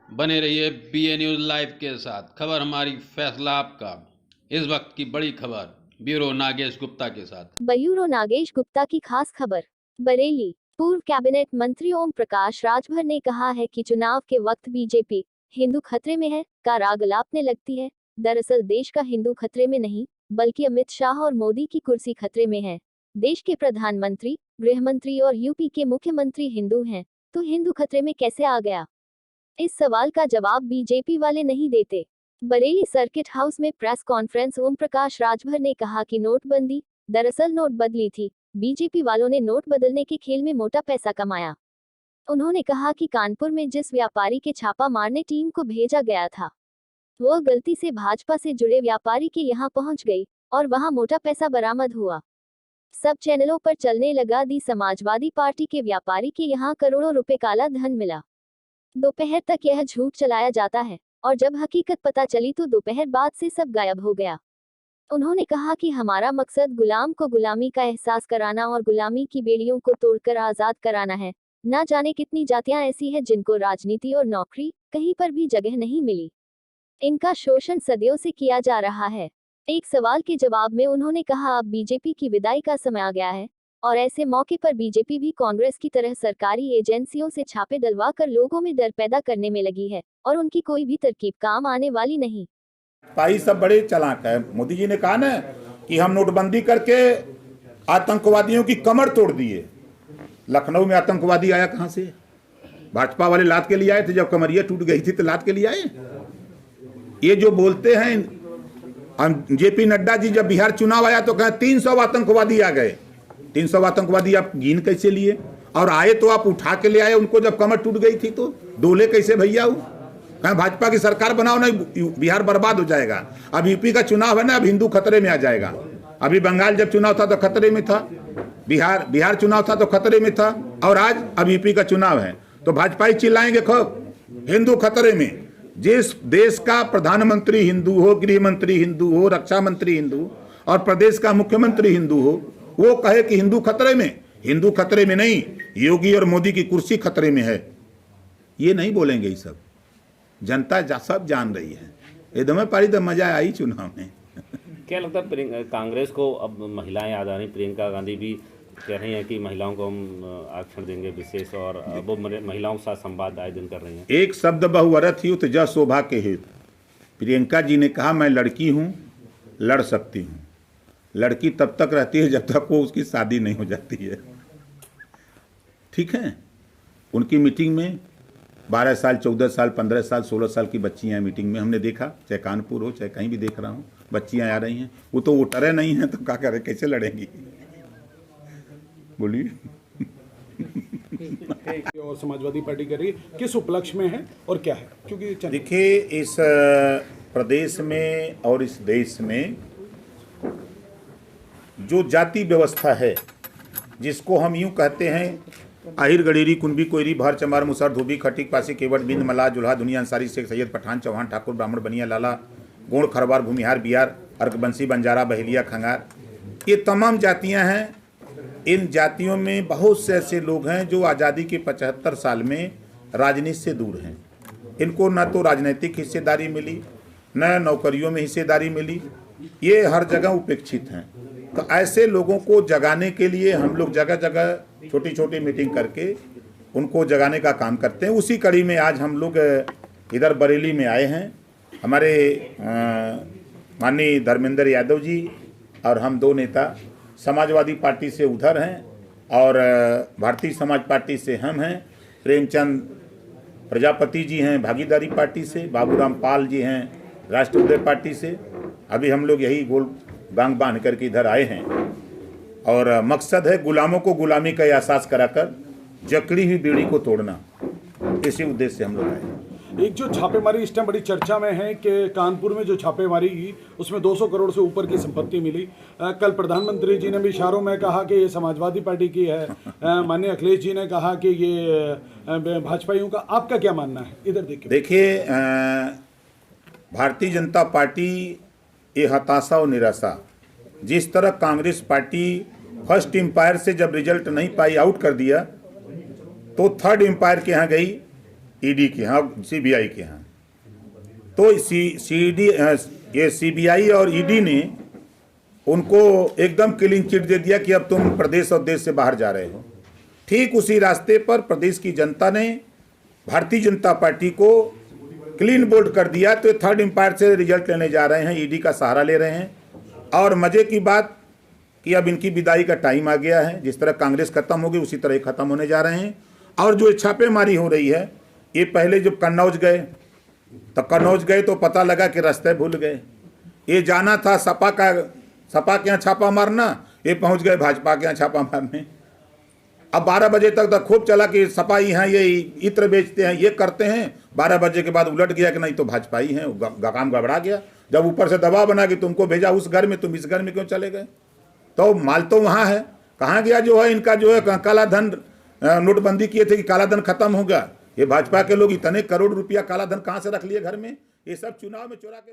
बने रहिए BA news live के साथ। खबर हमारी, फैसला आपका। इस वक्त की बड़ी खबर ब्यूरो नागेश गुप्ता के साथ। ब्यूरो नागेश गुप्ता की खास खबर। बरेली। पूर्व कैबिनेट मंत्री ओम प्रकाश राजभर ने कहा है कि चुनाव के वक्त बीजेपी हिंदू खतरे में है का राग अलापने लगती है। दरअसल देश का हिंदू खतरे में नहीं, बल्कि अमित शाह और मोदी की कुर्सी खतरे में है। देश के प्रधानमंत्री, गृहमंत्री और यूपी के मुख्यमंत्री हिंदू हैं, तो हिंदू खतरे में कैसे आ गया? इस सवाल का जवाब बीजेपी वाले नहीं देते। बरेली सर्किट हाउस में प्रेस कॉन्फ्रेंस ओम प्रकाश राजभर ने कहा कि नोटबंदी, दरअसल नोट बदली थी। बीजेपी वालों ने नोट बदलने के खेल में मोटा पैसा कमाया। उन्होंने कहा कि कानपुर में जिस व्यापारी के छापा मारने टीम को भेजा गया था, वो गलती से भाजपा से जुड़े व्यापारी के यहाँ पहुंच गई और वहां मोटा पैसा बरामद हुआ। सब चैनलों पर चलने लगा दी समाजवादी पार्टी के व्यापारी के यहाँ करोड़ों रुपए काला धन मिला। दोपहर तक यह झूठ चलाया जाता है और जब हकीकत पता चली तो दोपहर बाद से सब गायब हो गया। उन्होंने कहा कि हमारा मकसद गुलाम को गुलामी का एहसास कराना और गुलामी की बेड़ियों को तोड़कर आजाद कराना है। ना जाने कितनी जातियां ऐसी हैं जिनको राजनीति और नौकरी कहीं पर भी जगह नहीं मिली। इनका शोषण सदियों से किया जा रहा है। एक सवाल के जवाब में उन्होंने कहा अब बीजेपी की विदाई का समय आ गया है और ऐसे मौके पर बीजेपी भी कांग्रेस की तरह सरकारी एजेंसियों से छापे डलवा कर लोगों में डर पैदा करने में लगी है और उनकी कोई भी तरकीब काम आने वाली नहीं। भाई सब बड़े चालाक है। मोदी जी ने कहा ना कि हम नोटबंदी करके आतंकवादियों की कमर तोड़ दिए। लखनऊ में आतंकवादी आया कहां से? भाजपा वाले लाद के लिए आए थे। जब कमरिया टूट गई थी तो लाद के लिए आए। ये जो बोलते हैं जेपी नड्डा जी, जब बिहार चुनाव आया तो कहा 300 आतंकवादी आ गए। 300 आतंकवादी आप गिन कैसे लिए? और आए तो आप उठा के ले आए उनको जब कमर टूट गई थी तो डोले कैसे भैया? कहीं भाजपा की सरकार बनाओ ना, बिहार बर्बाद हो जाएगा। अब यूपी का चुनाव है ना, अब हिंदू खतरे में आ जाएगा। अभी बंगाल जब चुनाव था तो खतरे में था, बिहार चुनाव था तो खतरे में था, और आज अब यूपी का चुनाव है तो भाजपा ही चिल्लाएंगे खूब हिंदू खतरे में। जिस देश का प्रधानमंत्री हिंदू हो, गृह मंत्री हिंदू हो, रक्षा मंत्री हिंदू और प्रदेश का मुख्यमंत्री हिंदू हो, वो कहे कि हिंदू खतरे में। हिंदू खतरे में नहीं, योगी और मोदी की कुर्सी खतरे में है। ये नहीं बोलेंगे। ये सब जनता सब जान रही है। एकदम पारी तो मजा आई चुनाव में। क्या लगता है कांग्रेस को अब महिलाएं याद आ रही? प्रियंका गांधी भी कह रही हैं कि महिलाओं को हम आरक्षण देंगे विशेष, और वो महिलाओं के साथ संवाद आए दिन कर रही हैं। एक शब्द बहुअरथ ही तो जय शोभा के हेतु। प्रियंका जी ने कहा मैं लड़की हूँ, लड़ सकती हूँ। लड़की तब तक रहती है जब तक वो उसकी शादी नहीं हो जाती है। ठीक है। उनकी मीटिंग में 12 साल, 14 साल, 15 साल, 16 साल की बच्चियां मीटिंग में हमने देखा। चाहे कानपुर हो चाहे कहीं भी देख रहा हूं, बच्चियां आ रही हैं। वो तो वोटरें नहीं हैं तो क्या करें, कैसे लड़ेंगी? बोलिए। और समाजवादी पार्टी कर रही है, किस उपलक्ष्य में है और क्या है? क्योंकि देखिए, इस प्रदेश में और इस देश में जो जाति व्यवस्था है, जिसको हम यूं कहते हैं आहिर गडेरी कुंभी कोयरी भर चमार मुसर धोबी खटिक पासी केवट बिंद मला जुल्हा दुनिया अंसारी शेख सैयद पठान चौहान ठाकुर ब्राह्मण बनिया लाला गोड़ खरवार भूमिहार बिहार अर्कबंसी बंजारा बहेलिया खंगार, ये तमाम जातियां हैं। इन जातियों में बहुत से ऐसे लोग हैं जो आज़ादी के 75 साल में राजनीति से दूर हैं। इनको न तो राजनीतिक हिस्सेदारी मिली, न नौकरियों में हिस्सेदारी मिली। ये हर जगह उपेक्षित हैं। तो ऐसे लोगों को जगाने के लिए हम लोग जगह जगह छोटी छोटी मीटिंग करके उनको जगाने का काम करते हैं। उसी कड़ी में आज हम लोग इधर बरेली में आए हैं। हमारे माननीय धर्मेंद्र यादव जी और हम दो नेता समाजवादी पार्टी से उधर हैं और भारतीय समाज पार्टी से हम हैं। प्रेमचंद प्रजापति जी हैं भागीदारी पार्टी से, बाबूराम पाल जी हैं राष्ट्रीय पार्टी से। अभी हम लोग यही गोल बांग बांध करके इधर आए हैं और मकसद है गुलामों को गुलामी का एहसास कराकर जकड़ी हुई बेड़ी को तोड़ना। इसी उद्देश्य से हम लोग आए। एक जो छापेमारी इस टाइम बड़ी चर्चा में है कि कानपुर में जो छापेमारी की उसमें 200 करोड़ से ऊपर की संपत्ति मिली। कल प्रधानमंत्री जी ने भी इशारों में कहा कि ये समाजवादी पार्टी की है। माननीय अखिलेश जी ने कहा कि ये भाजपाइयों का। आपका क्या मानना है? इधर देखिए, भारतीय जनता पार्टी ये हताशा और निराशा, जिस तरह कांग्रेस पार्टी फर्स्ट एम्पायर से जब रिजल्ट नहीं पाई आउट कर दिया तो थर्ड एम्पायर के यहाँ गई। ईडी के यहाँ, सीबीआई के यहाँ। तो ये सीबीआई और ईडी ने उनको एकदम क्लीन चिट दे दिया कि अब तुम प्रदेश और देश से बाहर जा रहे हो। ठीक उसी रास्ते पर प्रदेश की जनता ने भारतीय जनता पार्टी को क्लीन बोल्ड कर दिया। तो थर्ड एम्पायर से रिजल्ट लेने जा रहे हैं, ईडी का सहारा ले रहे हैं। और मजे की बात कि अब इनकी विदाई का टाइम आ गया है। जिस तरह कांग्रेस खत्म होगी उसी तरह खत्म होने जा रहे हैं। और जो छापेमारी हो रही है, ये पहले जब कन्नौज गए तो पता लगा कि रास्ते भूल गए। ये जाना था सपा के यहाँ छापा मारना, ये पहुंच गए भाजपा के यहाँ छापा मारने। अब 12 बजे तक खूब चला कि सपा ही हैं, ये इत्र बेचते हैं, ये करते हैं। 12 बजे के बाद उलट गया कि नहीं तो भाजपा ही हैं। काम गड़बड़ा गया। जब ऊपर से दबाव बना कि तुमको भेजा उस घर में, तुम इस घर में क्यों चले गए? तो माल तो वहाँ है, कहाँ गया जो है इनका जो है काला धन? नोटबंदी किए थे कि काला धन खत्म होगा। ये भाजपा के लोग इतने करोड़ रुपया काला धन कहाँ से रख लिए घर में? ये सब चुनाव में चुरा के